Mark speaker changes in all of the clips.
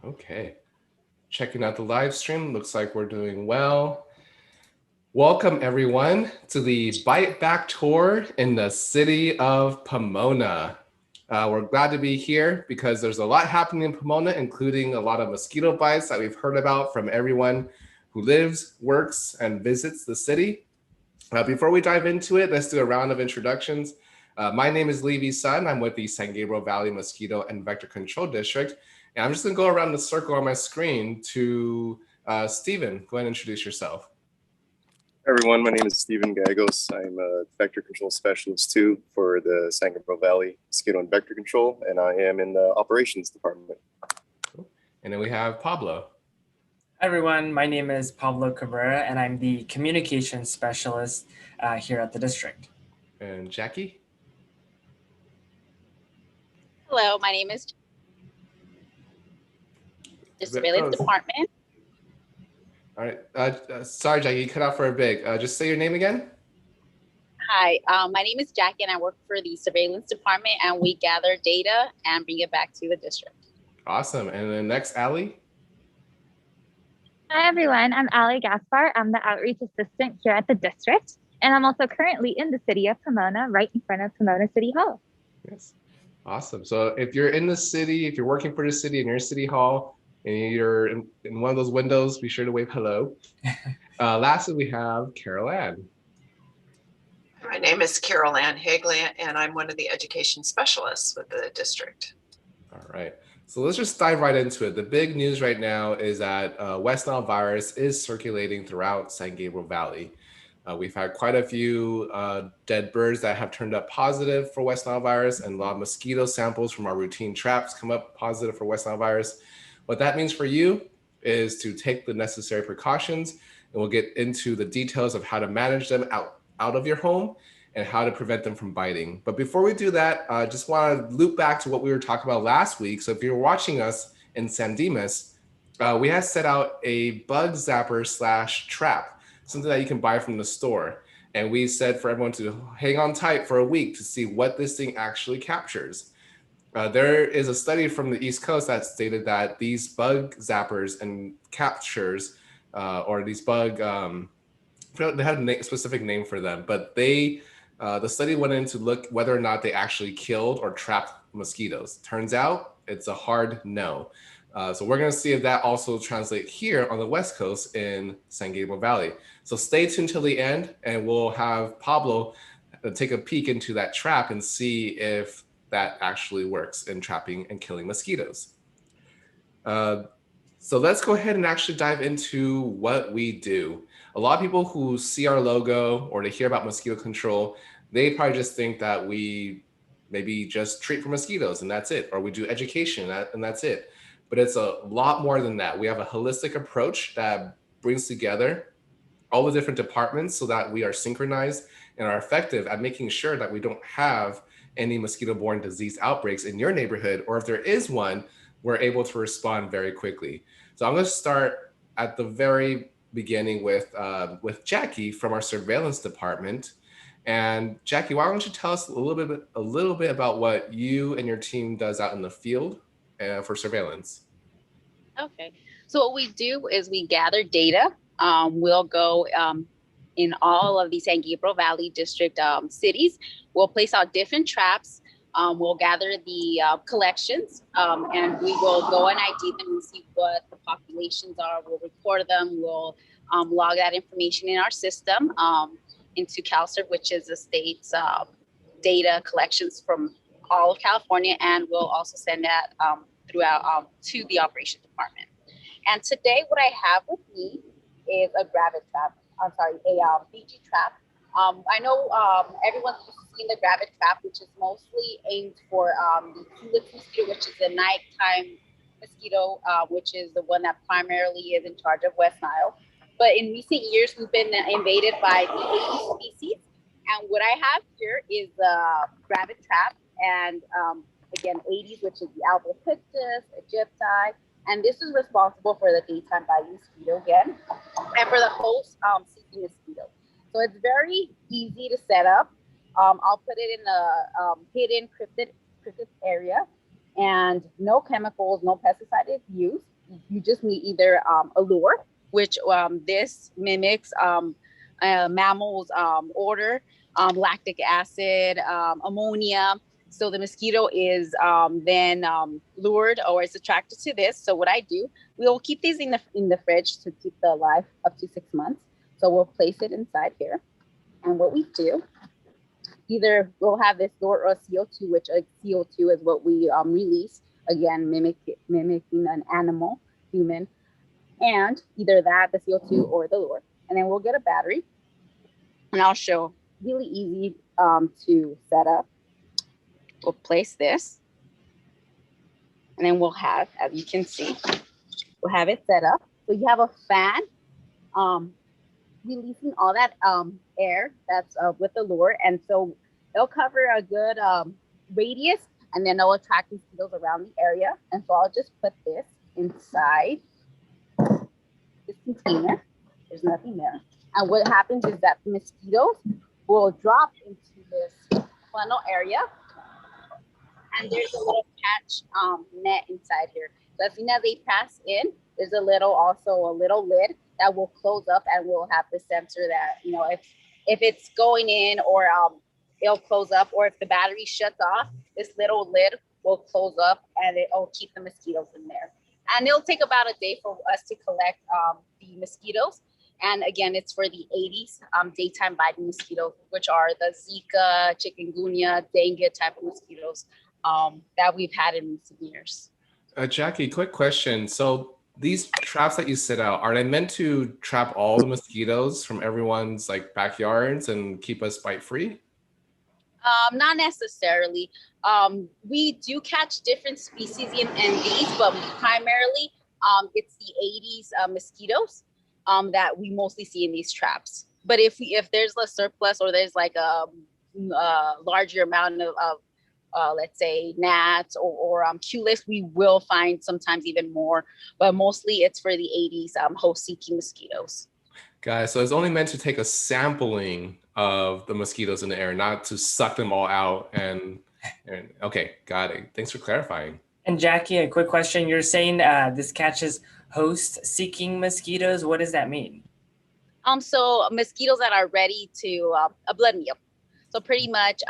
Speaker 1: Okay. Checking out the live stream. Looks like we're doing well. Welcome, everyone, to the Bite Back Tour in the city of Pomona. We're glad to be here because there's a lot happening in Pomona, including a lot of mosquito bites that we've heard about from everyone who lives, works, and visits the city. Before we dive into it, let's do a round of introductions. My name is Levy Sun. I'm with the San Gabriel Valley Mosquito and Vector Control District. And I'm just going to go around the circle on my screen to Stephen. Go ahead and introduce yourself.
Speaker 2: Hi everyone, my name is Stephen Gagos. I'm a vector control specialist too for the San Gabriel Valley Mosquito and Vector Control, and I am in the operations department.
Speaker 1: And then we have Pablo.
Speaker 3: Hi everyone, my name is Pablo Cabrera, and I'm the communications specialist here at the district.
Speaker 1: And Jackie.
Speaker 4: Hello, my name is the surveillance department.
Speaker 1: All right. Sorry, Jackie, you cut out for a bit. Just say your name again.
Speaker 4: Hi, my name is Jackie, and I work for the surveillance department, and we gather data and bring it back to the district.
Speaker 1: Awesome. And then next, Allie.
Speaker 5: Hi, everyone. I'm Allie Gaspar. I'm the outreach assistant here at the district, and I'm also currently in the city of Pomona, right in front of Pomona City Hall.
Speaker 1: Yes. Awesome. So if you're in the city, if you're working for the city in your city hall, and you're in one of those windows, be sure to wave hello. Lastly, we have Carol Ann.
Speaker 6: My name is Carol Ann Hagley, and I'm one of the education specialists with the district.
Speaker 1: All right. So let's just dive right into it. The big news right now is that West Nile virus is circulating throughout San Gabriel Valley. We've had quite a few dead birds that have turned up positive for West Nile virus, and a lot of mosquito samples from our routine traps come up positive for West Nile virus. What that means for you is to take the necessary precautions, and we'll get into the details of how to manage them out of your home and how to prevent them from biting. But before we do that, I just want to loop back to what we were talking about last week. So if you're watching us in San Dimas, we had set out a bug zapper / trap, something that you can buy from the store. And we said for everyone to hang on tight for a week to see what this thing actually captures. There is a study from the East Coast that stated that these bug zappers and captures, or these bug, they had a specific name for them, but the study went in to look whether or not they actually killed or trapped mosquitoes. Turns out it's a hard no. So we're going to see if that also translates here on the West Coast in San Gabriel Valley. So stay tuned till the end, and we'll have Pablo take a peek into that trap and see if that actually works in trapping and killing mosquitoes. So let's go ahead and actually dive into what we do. A lot of people who see our logo or they hear about mosquito control, they probably just think that we maybe just treat for mosquitoes and that's it, or we do education and that's it. But it's a lot more than that. We have a holistic approach that brings together all the different departments so that we are synchronized and are effective at making sure that we don't have any mosquito-borne disease outbreaks in your neighborhood, or if there is one, we're able to respond very quickly. So I'm going to start at the very beginning with Jackie from our surveillance department. And Jackie, why don't you tell us a little bit about what you and your team does out in the field for surveillance?
Speaker 4: Okay, so what we do is we gather data. We'll go in all of the San Gabriel Valley district cities. We'll place out different traps. We'll gather the collections, and we will go and ID them and see what the populations are. We'll record them. We'll log that information in our system into CalCert, which is the state's data collections from all of California, and we'll also send that throughout to the operations department. And today, what I have with me is a gravid trap. I'm sorry, a BG trap. I know everyone's used to seeing the gravid trap, which is mostly aimed for the Helix mosquito, which is the nighttime mosquito, which is the one that primarily is in charge of West Nile. But in recent years, we've been invaded by the Aedes species. And what I have here is the gravid trap, and again, Aedes, which is the Albopictus, Aegypti, and this is responsible for the daytime biting mosquito again, and for the host seeking mosquito. So it's very easy to set up. I'll put it in a hidden cryptic area, and no chemicals, no pesticide is used. you just need either a lure, which this mimics mammals' odor, lactic acid, ammonia. So the mosquito is then lured or is attracted to this. So what I do, we'll keep these in the fridge to keep the life up to 6 months. So we'll place it inside here. And what we do, either we'll have this lure or CO2, which CO2 is what we release, again, mimicking an animal, human, and either that, the CO2 or the lure. And then we'll get a battery, and I'll show really easy to set up. We'll place this, and then we'll have, as you can see, we'll have it set up. So you have a fan releasing all that air that's with the lure, and so it'll cover a good radius, and then it'll attract mosquitoes around the area. And so I'll just put this inside this container. There's nothing there. And what happens is that the mosquitoes will drop into this funnel area, and there's a little catch net inside here. So as soon as they pass in, there's also a little lid that will close up, and we'll have the sensor that, you know, if it's going in, or it'll close up, or if the battery shuts off, this little lid will close up and it'll keep the mosquitoes in there. And it'll take about a day for us to collect the mosquitoes. And again, it's for the Aedes daytime biting mosquitoes, which are the Zika, chikungunya, dengue type of mosquitoes that we've had in recent years.
Speaker 1: Jackie, quick question. So these traps that you set out, are they meant to trap all the mosquitoes from everyone's like backyards and keep us bite free?
Speaker 4: Not necessarily. We do catch different species in these, but primarily it's the Aedes mosquitoes that we mostly see in these traps. But if there's a surplus, or there's like a larger amount of let's say gnats or culex, we will find sometimes even more, but mostly it's for the Aedes host-seeking mosquitoes.
Speaker 1: Guys, so it's only meant to take a sampling of the mosquitoes in the air, not to suck them all out. And okay, got it. Thanks for clarifying.
Speaker 3: And Jackie, a quick question. You're saying this catches host-seeking mosquitoes. What does that mean?
Speaker 4: So mosquitoes that are ready to a blood meal. So pretty much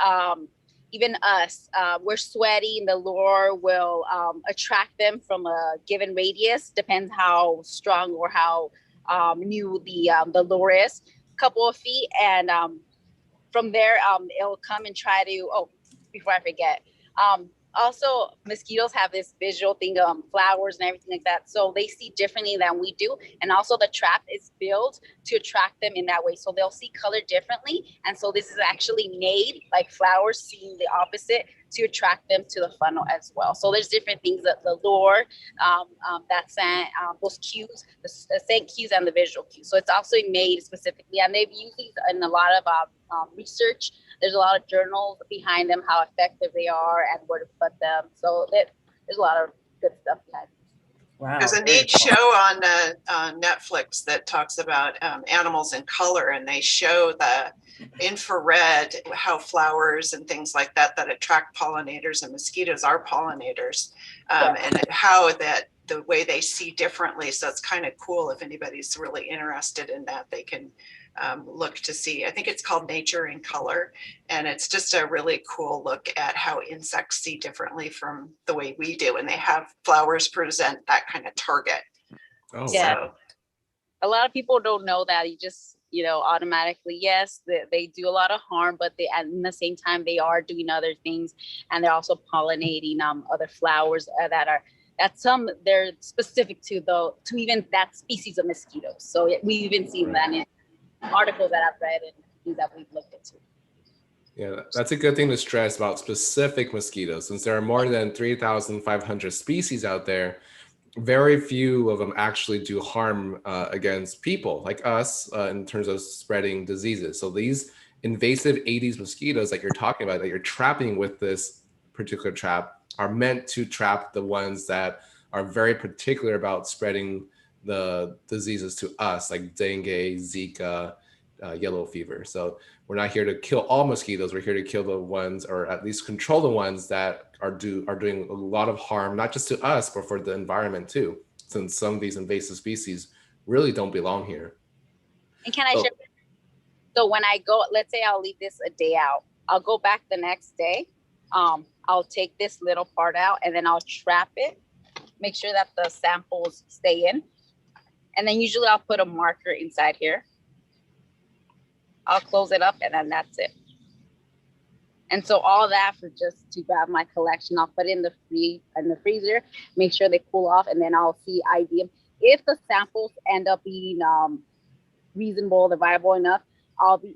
Speaker 4: even us, we're sweaty, and the lure will attract them from a given radius. Depends how strong or how new the lure is, couple of feet, and from there it'll come and try to, oh, before I forget, also mosquitoes have this visual thing, flowers and everything like that, so they see differently than we do. And also the trap is built to attract them in that way, so they'll see color differently. And so this is actually made like flowers seeing the opposite to attract them to the funnel as well. So there's different things, that the lure, that scent, those cues, the scent cues and the visual cues. So it's also made specifically, and they've used these in a lot of research. There's a lot of journals behind them, how effective they are and where to put them. So there's a lot of good stuff behind them.
Speaker 3: Wow.
Speaker 6: There's a neat show on Netflix that talks about animals in color, and they show the infrared, how flowers and things like that attract pollinators, and mosquitoes are pollinators, and how that the way they see differently. So it's kind of cool. If anybody's really interested in that, they can look to see. I think it's called Nature in Color, and it's just a really cool look at how insects see differently from the way we do, and they have flowers present that kind of target.
Speaker 1: Oh,
Speaker 4: Yeah.
Speaker 1: wow.
Speaker 4: A lot of people don't know that. You just, automatically, yes, they do a lot of harm, but at the same time, they are doing other things, and they're also pollinating other flowers they're specific to even that species of mosquitoes. So we've even seen that in articles that I've read and things that we've looked into.
Speaker 1: Yeah, that's a good thing to stress about specific mosquitoes. Since there are more than 3,500 species out there, very few of them actually do harm against people like us in terms of spreading diseases. So these invasive Aedes mosquitoes that you're talking about, that you're trapping with this particular trap, are meant to trap the ones that are very particular about spreading the diseases to us, like dengue, Zika, yellow fever. So we're not here to kill all mosquitoes. We're here to kill the ones, or at least control the ones that are doing a lot of harm, not just to us, but for the environment too. since some of these invasive species really don't belong here.
Speaker 4: And can I share? So when I go, let's say I'll leave this a day out, I'll go back the next day. I'll take this little part out and then I'll trap it, make sure that the samples stay in. And then usually I'll put a marker inside here. I'll close it up and then that's it. And so all that for just to grab my collection, I'll put it in the freezer, make sure they cool off, and then I'll see ID them. If the samples end up being reasonable, they're viable enough,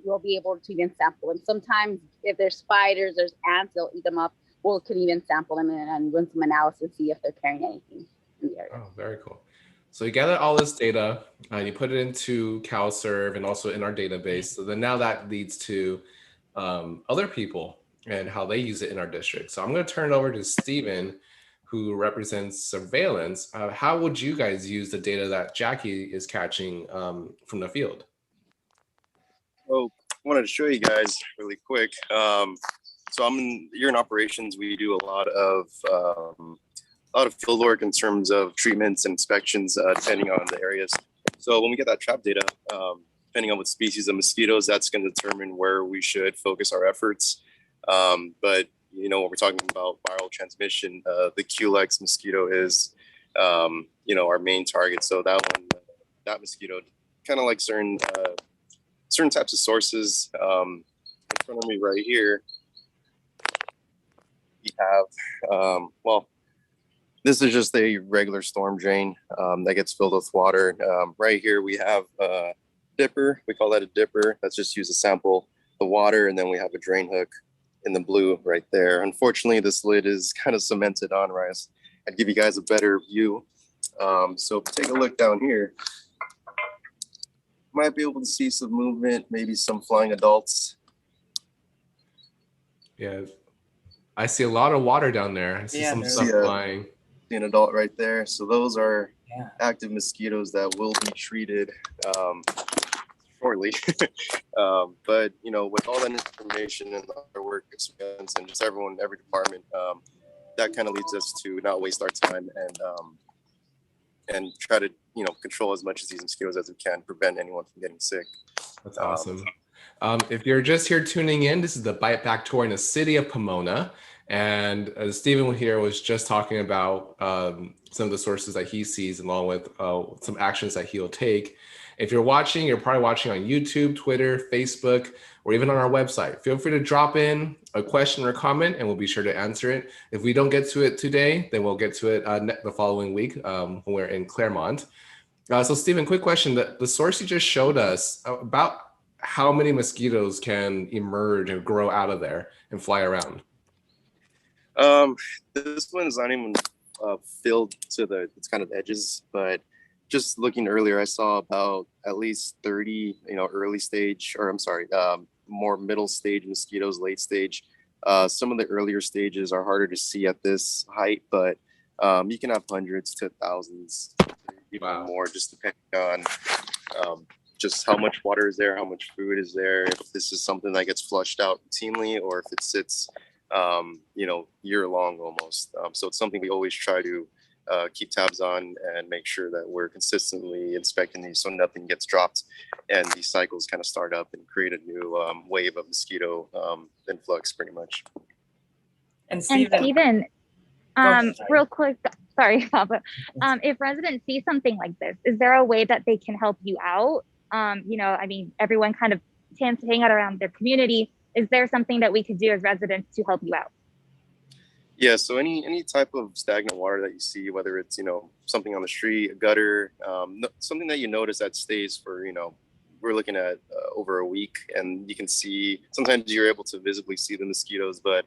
Speaker 4: we'll be able to even sample them. Sometimes if there's spiders, there's ants, they'll eat them up. We can even sample them and run some analysis, see if they're carrying anything in the area.
Speaker 1: Oh, very cool. So you gather all this data and you put it into CalServe and also in our database. So then now that leads to other people and how they use it in our district. So I'm going to turn it over to Stephen, who represents surveillance. How would you guys use the data that Jackie is catching from the field?
Speaker 2: Well, I wanted to show you guys really quick. So you're in operations. We do a lot of field work in terms of treatments and inspections, depending on the areas. So when we get that trap data, depending on what species of mosquitoes, that's going to determine where we should focus our efforts. But you know, when we're talking about viral transmission, the Culex mosquito is, you know, our main target. So that mosquito, kind of like certain types of sources. In front of me right here, we have, well, this is just a regular storm drain that gets filled with water. Right here we have a dipper. We call that a dipper. That's just used to sample the water. And then we have a drain hook in the blue right there. Unfortunately, this lid is kind of cemented on, right? I'd give you guys a better view. So take a look down here. Might be able to see some movement, maybe some flying adults.
Speaker 1: Yeah, I see a lot of water down there. I see some stuff flying.
Speaker 2: See an adult right there. So those are active mosquitoes that will be treated shortly. But you know, with all that information and our work experience and just every department, that kind of leads us to not waste our time and try to, you know, control as much of these mosquitoes as we can, prevent anyone from getting sick.
Speaker 1: That's awesome. If you're just here tuning in, this is the Bite Back Tour in the city of Pomona. And Stephen here was just talking about some of the sources that he sees, along with some actions that he'll take. If you're watching, you're probably watching on YouTube, Twitter, Facebook, or even on our website. Feel free to drop in a question or comment, and we'll be sure to answer it. If we don't get to it today, then we'll get to it the following week when we're in Claremont. So Stephen, quick question. The source you just showed us, about how many mosquitoes can emerge and grow out of there and fly around?
Speaker 2: This one's not even filled to its kind of edges, but just looking earlier, I saw about at least 30, you know, early stage, or I'm sorry, more middle stage mosquitoes, late stage. Some of the earlier stages are harder to see at this height, but you can have hundreds to thousands, even more, just depending on just how much water is there, how much food is there, if this is something that gets flushed out routinely, or if it sits, you know, year long almost. So it's something we always try to keep tabs on and make sure that we're consistently inspecting these so nothing gets dropped and these cycles kind of start up and create a new wave of mosquito influx pretty much.
Speaker 3: And Stephen,
Speaker 5: real quick, sorry, Papa. If residents see something like this, is there a way that they can help you out? You know, I mean, everyone kind of tends to hang out around their community. Is there something that we could do as residents to help you out?
Speaker 2: Yeah, so any type of stagnant water that you see, whether it's, you know, something on the street, a gutter, something that you notice that stays for, you know, we're looking at over a week, and you can see, sometimes you're able to visibly see the mosquitoes, but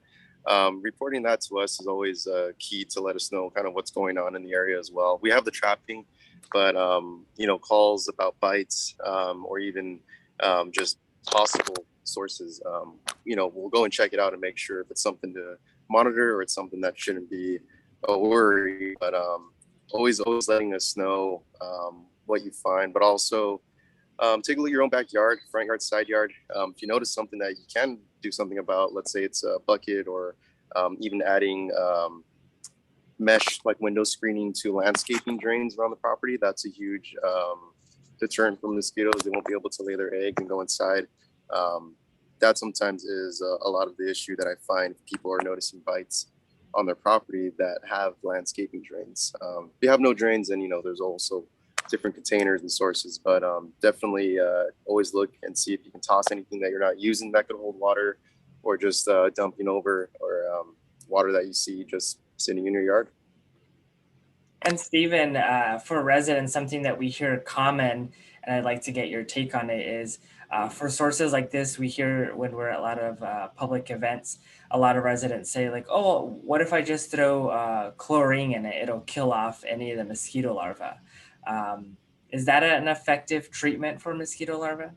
Speaker 2: reporting that to us is always key to let us know kind of what's going on in the area as well. We have the trapping, but, you know, calls about bites or even just possible sources, you know, we'll go and check it out and make sure if it's something to monitor or it's something that shouldn't be a worry, but always letting us know what you find, but also take a look at your own backyard, front yard, side yard. If you notice something that you can do something about, let's say it's a bucket, or even adding mesh like window screening to landscaping drains around the property. That's a huge deterrent for mosquitoes. They won't be able to lay their egg and go inside. That sometimes is a lot of the issue that I find. People are noticing bites on their property that have landscaping drains. If you have no drains, then there's also different containers and sources, but definitely always look and see if you can toss anything that you're not using that could hold water, or just dumping over, or water that you see just sitting in your yard.
Speaker 3: And Stephen, for residents, something that we hear common, and I'd like to get your take on it, is for sources like this, we hear when we're at a lot of public events, a lot of residents say like, oh, what if I just throw chlorine in it? It'll kill off any of the mosquito larvae. Is that an effective treatment for mosquito larvae?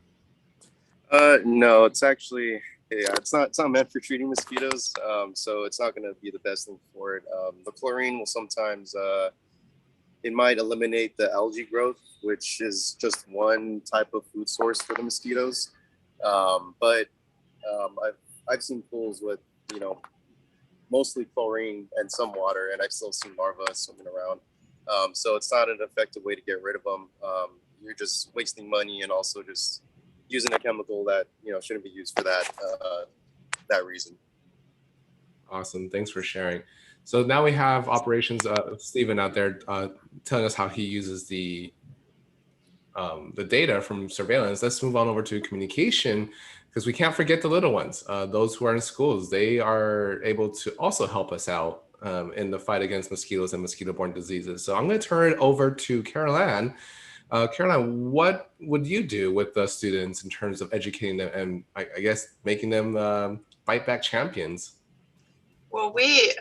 Speaker 2: No, it's actually, it's not meant for treating mosquitoes. So it's not going to be the best thing for it. The chlorine will sometimes, it might eliminate the algae growth, which is just one type of food source for the mosquitoes. But I've seen pools with, mostly chlorine and some water, and I've still seen larvae swimming around. So it's not an effective way to get rid of them. You're just wasting money and also just using a chemical that shouldn't be used for that reason.
Speaker 1: Awesome, thanks for sharing. So now we have operations Stephen out there telling us how he uses the data from surveillance. Let's move on over to communication, because we can't forget the little ones. Those who are in schools, they are able to also help us out in the fight against mosquitoes and mosquito-borne diseases. So I'm going to turn it over to Caroline. Caroline, what would you do with the students in terms of educating them and I guess making them fight back champions?
Speaker 6: Well, we,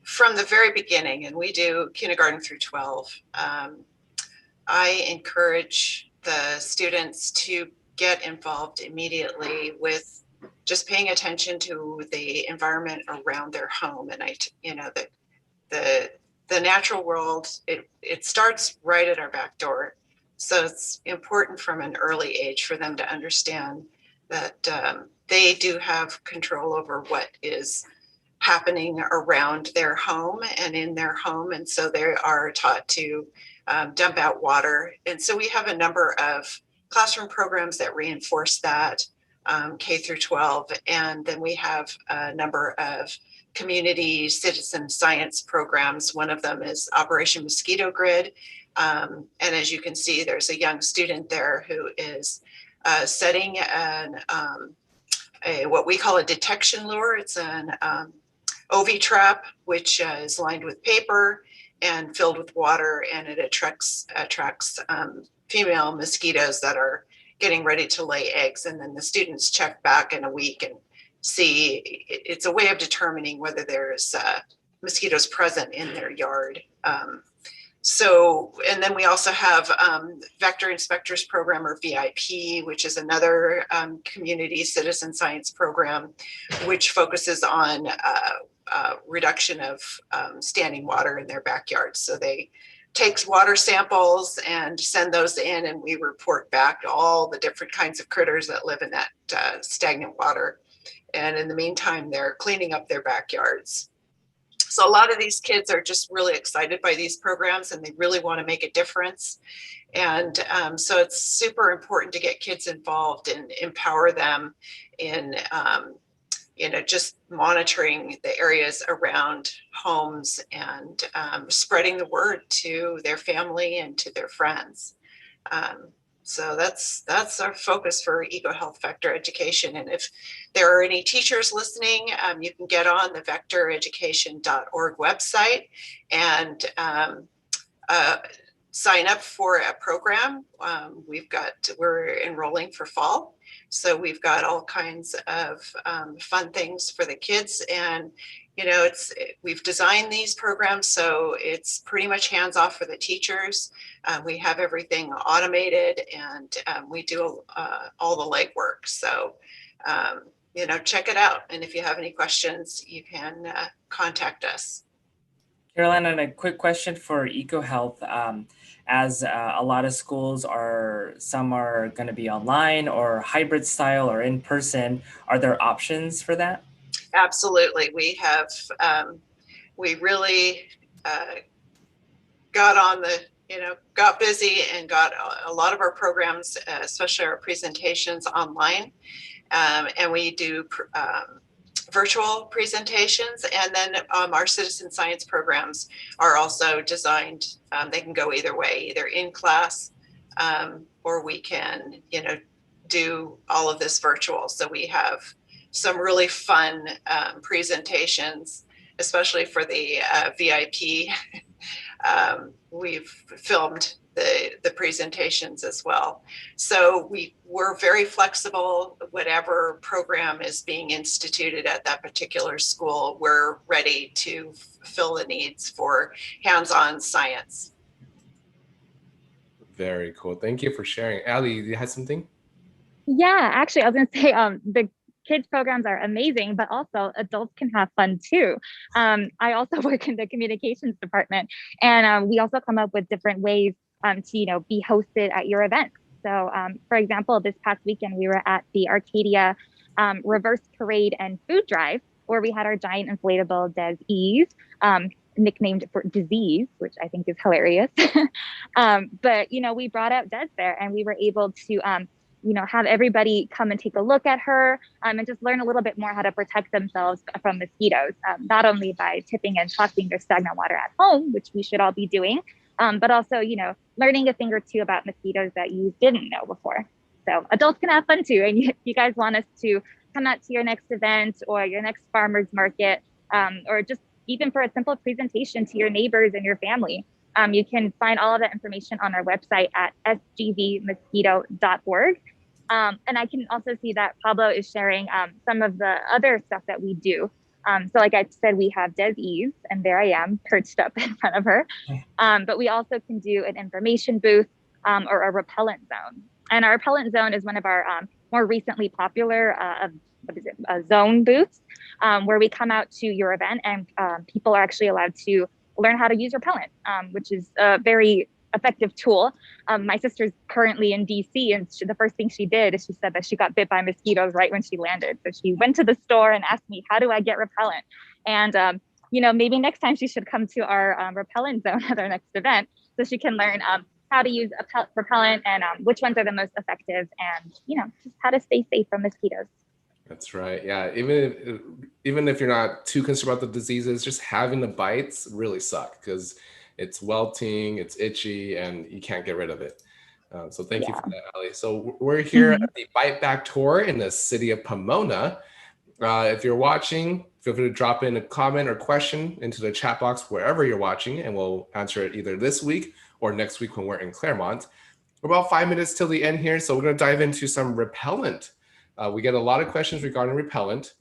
Speaker 6: from the very beginning, and we do kindergarten through 12, I encourage the students to get involved immediately with just paying attention to the environment around their home. And the natural world, it starts right at our back door. So it's important from an early age for them to understand that they do have control over what is happening around their home and in their home. And so they are taught to dump out water. And so we have a number of classroom programs that reinforce that, K through 12. And then we have a number of community citizen science programs. One of them is Operation Mosquito Grid. And as you can see, there's a young student there who is setting what we call a detection lure. It's an OV trap, which is lined with paper and filled with water, and it attracts female mosquitoes that are getting ready to lay eggs. And then the students check back in a week and see. It's a way of determining whether there's mosquitoes present in their yard. And then we also have Vector Inspectors Program, or VIP, which is another community citizen science program, which focuses on reduction of standing water in their backyards. So they take water samples and send those in, and we report back all the different kinds of critters that live in that stagnant water. And in the meantime, they're cleaning up their backyards. So a lot of these kids are just really excited by these programs, and they really want to make a difference. And so it's super important to get kids involved and empower them in, just monitoring the areas around homes and spreading the word to their family and to their friends. So that's our focus for EcoHealth Vector Education. And if there are any teachers listening, you can get on the vectoreducation.org website and sign up for a program. We're enrolling for fall. So we've got all kinds of fun things for the kids. And we've designed these programs so it's pretty much hands off for the teachers. We have everything automated, and we do all the legwork. So, check it out. And if you have any questions, you can contact us.
Speaker 3: Caroline, and a quick question for EcoHealth. As a lot of schools some are going to be online or hybrid style or in person, are there options for that?
Speaker 6: Absolutely. We have, we really got on the, got busy and got a lot of our programs, especially our presentations, online. And we do virtual presentations. And then our citizen science programs are also designed, they can go either way, either in class, or we can, do all of this virtual. So we have some really fun presentations, especially for the VIP. We've filmed the presentations as well. So we're very flexible. Whatever program is being instituted at that particular school, we're ready to fill the needs for hands-on science.
Speaker 1: Very cool. Thank you for sharing. Ali, you had something?
Speaker 5: Yeah, actually, I was going to say the kids programs are amazing, but also adults can have fun too. I also work in the communications department, and we also come up with different ways to be hosted at your event. So, for example, this past weekend we were at the Arcadia Reverse Parade and Food Drive, where we had our giant inflatable Des Ease, nicknamed for disease, which I think is hilarious. But we brought out Des there, and we were able to have everybody come and take a look at her, and just learn a little bit more how to protect themselves from mosquitoes, not only by tipping and tossing their stagnant water at home, which we should all be doing, but also, learning a thing or two about mosquitoes that you didn't know before. So adults can have fun too. And if you guys want us to come out to your next event or your next farmer's market, or just even for a simple presentation to your neighbors and your family, you can find all of that information on our website at sgvmosquito.org. And I can also see that Pablo is sharing some of the other stuff that we do. So like I said, we have Des Ease, and there I am perched up in front of her. But we also can do an information booth or a repellent zone. And our repellent zone is one of our more recently popular zone booths, where we come out to your event, and people are actually allowed to learn how to use repellent, which is a very effective tool. My sister's currently in DC, and the first thing she did is she said that she got bit by mosquitoes right when she landed. So she went to the store and asked me, how do I get repellent? And maybe next time she should come to our repellent zone at our next event, so she can learn how to use repellent and which ones are the most effective, and just how to stay safe from mosquitoes.
Speaker 1: That's right. Yeah. Even if you're not too concerned about the diseases, just having the bites really suck because it's welting, it's itchy, and you can't get rid of it. So thank you for that, Ali. So we're here at the Bite Back Tour in the city of Pomona. If you're watching, feel free to drop in a comment or question into the chat box wherever you're watching, and we'll answer it either this week or next week when we're in Claremont. We're about 5 minutes till the end here, so we're going to dive into some repellent. We get a lot of questions regarding repellent,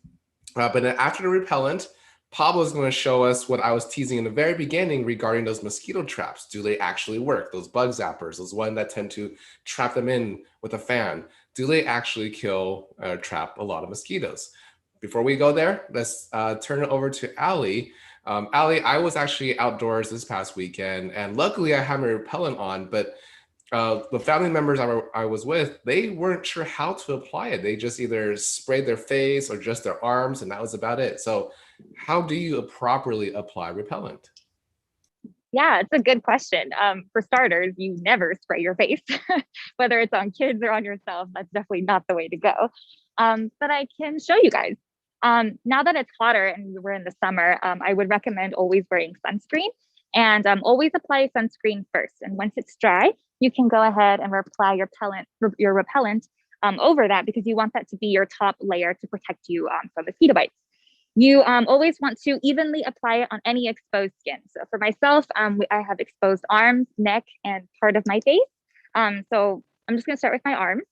Speaker 1: but then after the repellent, Pablo is going to show us what I was teasing in the very beginning regarding those mosquito traps. Do they actually work? Those bug zappers, those ones that tend to trap them in with a fan. Do they actually kill or trap a lot of mosquitoes? Before we go there, let's turn it over to Ali. Ali, I was actually outdoors this past weekend, and luckily I had my repellent on, but the family members I was with, they weren't sure how to apply it. They just either sprayed their face or just their arms, and that was about it. So how do you properly apply repellent?
Speaker 5: Yeah, it's a good question. For starters, you never spray your face, whether it's on kids or on yourself. That's definitely not the way to go. But I can show you guys. Now that it's hotter and we're in the summer, I would recommend always wearing sunscreen, and always apply sunscreen first. And once it's dry, you can go ahead and apply your repellent over that, because you want that to be your top layer to protect you from mosquito bites. You always want to evenly apply it on any exposed skin. So for myself, I have exposed arms, neck, and part of my face. So I'm just going to start with my arms.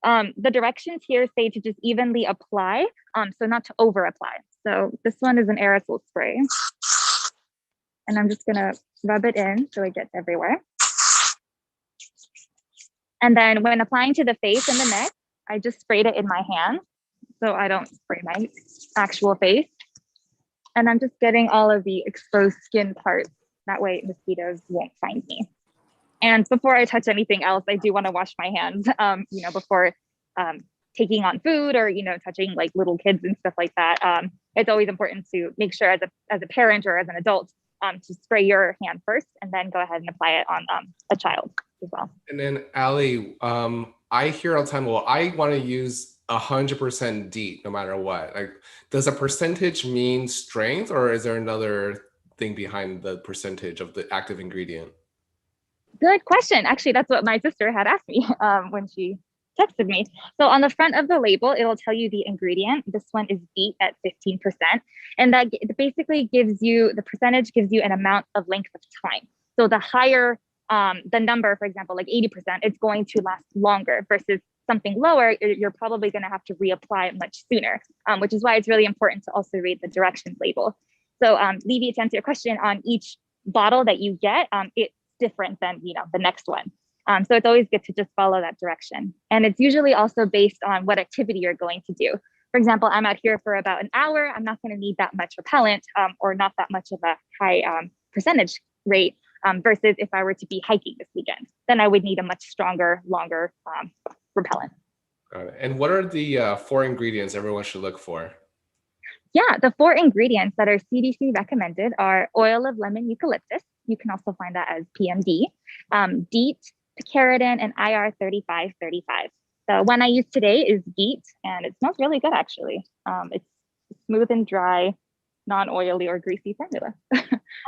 Speaker 5: The directions here say to just evenly apply, so not to over apply. So this one is an aerosol spray. And I'm just going to rub it in so it gets everywhere. And then when applying to the face and the neck, I just sprayed it in my hand, so I don't spray my actual face. And I'm just getting all of the exposed skin parts. That way mosquitoes won't find me. And before I touch anything else, I do want to wash my hands, before taking on food or, touching like little kids and stuff like that. It's always important to make sure as a parent or as an adult, to spray your hand first and then go ahead and apply it on a child as well.
Speaker 1: And then Ali, I hear all the time, well, I want to use 100% DEET no matter what. Like, does a percentage mean strength, or is there another thing behind the percentage of the active ingredient?
Speaker 5: Good question. Actually, that's what my sister had asked me when she texted me. So on the front of the label, it will tell you the ingredient. This one is DEET at 15%. And that basically gives you, the percentage gives you an amount of length of time. So the higher the number, for example, like 80%, it's going to last longer versus something lower, you're probably going to have to reapply much sooner, which is why it's really important to also read the directions label. So Levy, to answer your question, on each bottle that you get, it's different than the next one. So it's always good to just follow that direction. And it's usually also based on what activity you're going to do. For example, I'm out here for about an hour. I'm not going to need that much repellent or not that much of a high percentage rate versus if I were to be hiking this weekend, then I would need a much stronger, longer repellent.
Speaker 1: Got it. And what are the 4 ingredients everyone should look for?
Speaker 5: Yeah, the 4 ingredients that are CDC recommended are oil of lemon eucalyptus. You can also find that as PMD, DEET, picaridin, and IR 3535. The one I use today is DEET, and it smells really good, actually. It's smooth and dry, non-oily or greasy formula.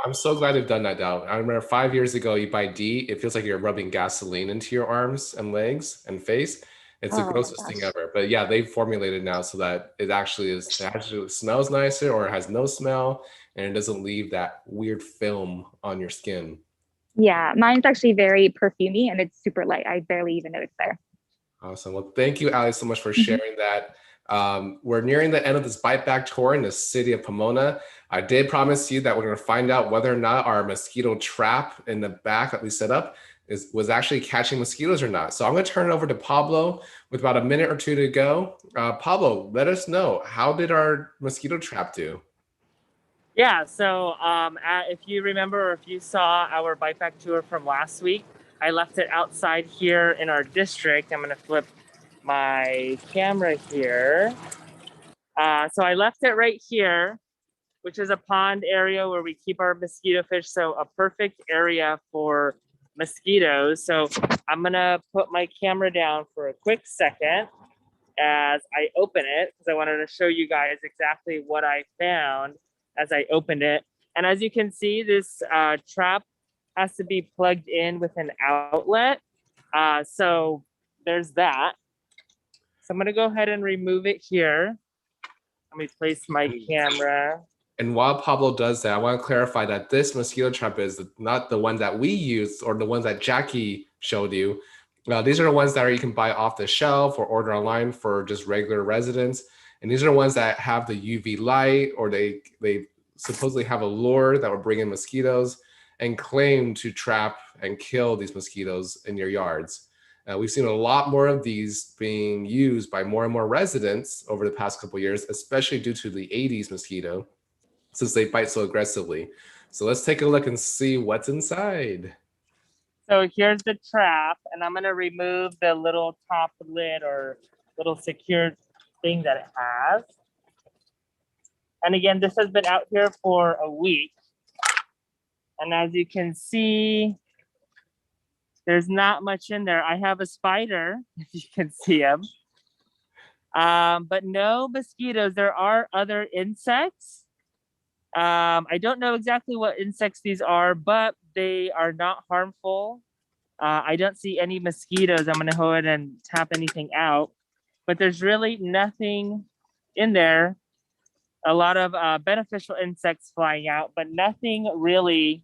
Speaker 1: I'm so glad they've done that now. I remember 5 years ago, you buy DEET, it feels like you're rubbing gasoline into your arms and legs and face. It's the grossest thing ever. But yeah, they've formulated now so that it actually smells nicer, or it has no smell, and it doesn't leave that weird film on your skin.
Speaker 5: Yeah, mine's actually very perfumey and it's super light. I barely even know it's there.
Speaker 1: Awesome. Well, thank you, Ali, so much for sharing that. We're nearing the end of this Bite Back tour in the city of Pomona. I did promise you that we're going to find out whether or not our mosquito trap in the back that we set up was actually catching mosquitoes or not. So I'm going to turn it over to Pablo with about a minute or two to go. Pablo, let us know, how did our mosquito trap do?
Speaker 3: Yeah, so if you remember, or if you saw our Bite Back tour from last week, I left it outside here in our district. I'm going to flip my camera here. So I left it right here, which is a pond area where we keep our mosquito fish. So a perfect area for mosquitoes. So I'm going to put my camera down for a quick second as I open it, because I wanted to show you guys exactly what I found as I opened it. And as you can see, this trap has to be plugged in with an outlet. So there's that. So I'm gonna go ahead and remove it here. Let me place my camera.
Speaker 1: And while Pablo does that, I want to clarify that this mosquito trap is not the one that we used or the ones that Jackie showed you. These are the ones that you can buy off the shelf or order online for just regular residents. And these are the ones that have the UV light, or they supposedly have a lure that will bring in mosquitoes and claim to trap and kill these mosquitoes in your yards. We've seen a lot more of these being used by more and more residents over the past couple of years, especially due to the Aedes mosquito, since they bite so aggressively. So let's take a look and see what's inside.
Speaker 3: So here's the trap, and I'm gonna remove the little top lid or little secure thing that it has. And again, this has been out here for a week. And as you can see, there's not much in there. I have a spider, if you can see him. But no mosquitoes. There are other insects. I don't know exactly what insects these are, but they are not harmful. I don't see any mosquitoes. I'm going to go ahead and tap anything out. But there's really nothing in there. A lot of beneficial insects flying out, but nothing really,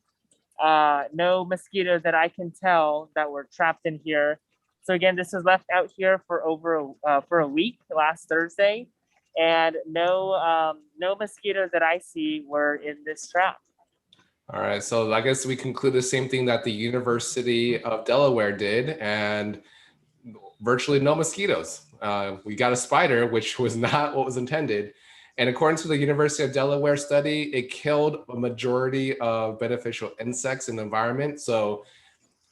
Speaker 3: no mosquitoes that I can tell that were trapped in here. So again, this was left out here for for a week, last Thursday, and no mosquitoes that I see were in this trap.
Speaker 1: All right, so I guess we conclude the same thing that the University of Delaware did, and virtually no mosquitoes. We got a spider, which was not what was intended. And according to the University of Delaware study, it killed a majority of beneficial insects in the environment. So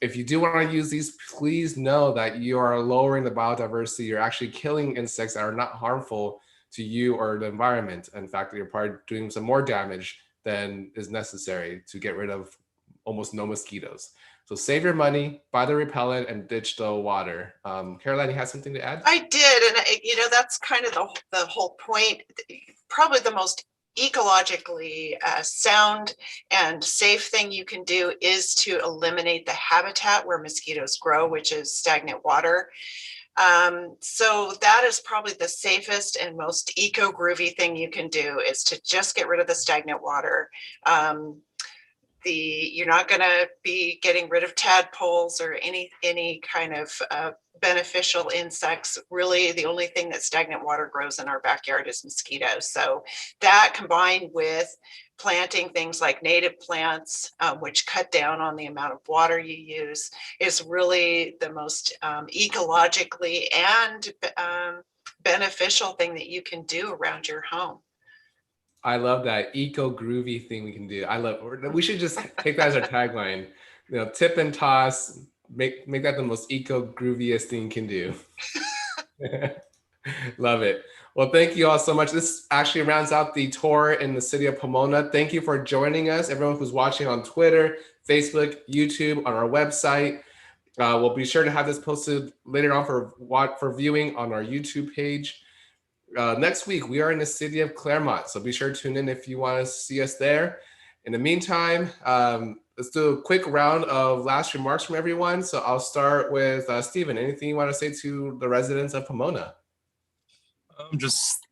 Speaker 1: if you do want to use these, please know that you are lowering the biodiversity. You're actually killing insects that are not harmful to you or the environment. In fact, you're probably doing some more damage than is necessary to get rid of almost no mosquitoes. So save your money, buy the repellent, and ditch the water. Caroline, you have something to add?
Speaker 6: I did, and that's kind of the whole point. Probably the most ecologically sound and safe thing you can do is to eliminate the habitat where mosquitoes grow, which is stagnant water. So that is probably the safest and most eco-groovy thing you can do, is to just get rid of the stagnant water. You're not going to be getting rid of tadpoles or any kind of beneficial insects. Really, the only thing that stagnant water grows in our backyard is mosquitoes. So that, combined with planting things like native plants, which cut down on the amount of water you use, is really the most ecologically and beneficial thing that you can do around your home.
Speaker 1: I love that eco-groovy thing we can do. We should just take that as our tagline. Tip and toss, make that the most eco-grooviest thing you can do. Love it. Well, thank you all so much. This actually rounds out the tour in the city of Pomona. Thank you for joining us, everyone who's watching on Twitter, Facebook, YouTube, on our website. We'll be sure to have this posted later on for viewing on our YouTube page. Next week, we are in the city of Claremont, so be sure to tune in if you want to see us there. In the meantime, let's do a quick round of last remarks from everyone. So I'll start with Stephen. Anything you want to say to the residents of Pomona?
Speaker 2: Just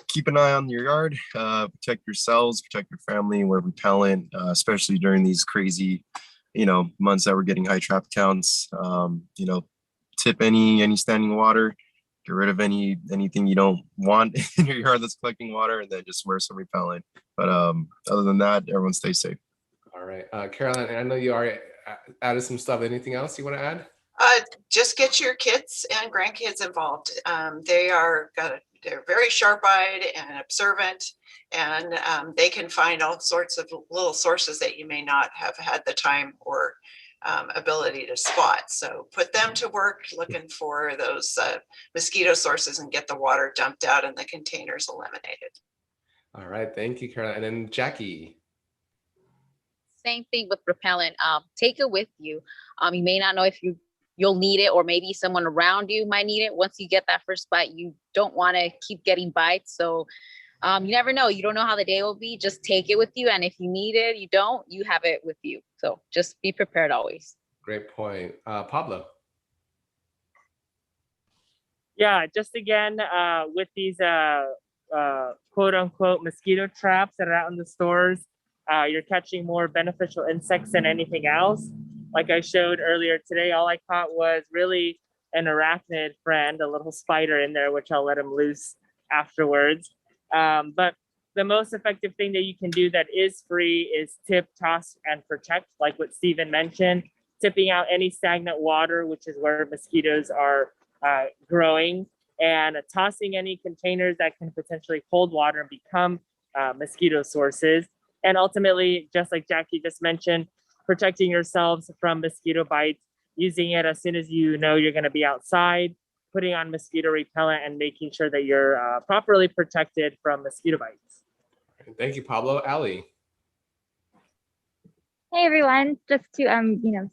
Speaker 2: keep an eye on your yard, protect yourselves, protect your family, wear repellent, especially during these crazy, months that we're getting high traffic counts. Tip any standing water. Get rid of anything you don't want in your yard that's collecting water, and then just wear some repellent. But other than that, everyone stay safe.
Speaker 1: All right. Caroline, I know you already added some stuff. Anything else you want to add?
Speaker 6: Just get your kids and grandkids involved. They're very sharp-eyed and observant, and they can find all sorts of little sources that you may not have had the time or ability to spot. So put them to work looking for those mosquito sources and get the water dumped out and the containers eliminated.
Speaker 1: All right, thank you, Caroline. And then Jackie.
Speaker 4: Same thing with repellent. Take it with you. You may not know if you'll need it, or maybe someone around you might need it. Once you get that first bite, you don't want to keep getting bites. So you never know. You don't know how the day will be. Just take it with you. And if you need it, you have it with you. So just be prepared always.
Speaker 1: Great point. Pablo.
Speaker 7: Yeah, just again, with these quote unquote mosquito traps that are out in the stores, you're catching more beneficial insects than anything else. Like I showed earlier today, all I caught was really an arachnid friend, a little spider in there, which I'll let him loose afterwards. But the most effective thing that you can do that is free is tip, toss, and protect, like what Stephen mentioned. Tipping out any stagnant water, which is where mosquitoes are growing, and tossing any containers that can potentially hold water and become mosquito sources. And ultimately, just like Jackie just mentioned, protecting yourselves from mosquito bites, using it as soon as you know you're going to be outside, putting on mosquito repellent, and making sure that you're properly protected from mosquito bites.
Speaker 1: Thank you, Pablo. Ali.
Speaker 5: Hey everyone, just to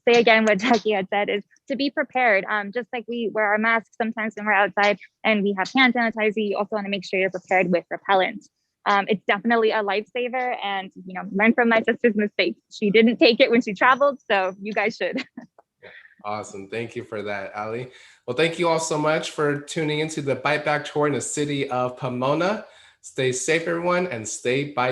Speaker 5: say again what Jackie had said, is to be prepared. Just like we wear our masks sometimes when we're outside and we have hand sanitizer, you also want to make sure you're prepared with repellent. It's definitely a lifesaver, and learn from my sister's mistakes. She didn't take it when she traveled, so you guys should.
Speaker 1: Awesome. Thank you for that, Ali. Well, thank you all so much for tuning into the Bite Back Tour in the city of Pomona. Stay safe, everyone, and stay bite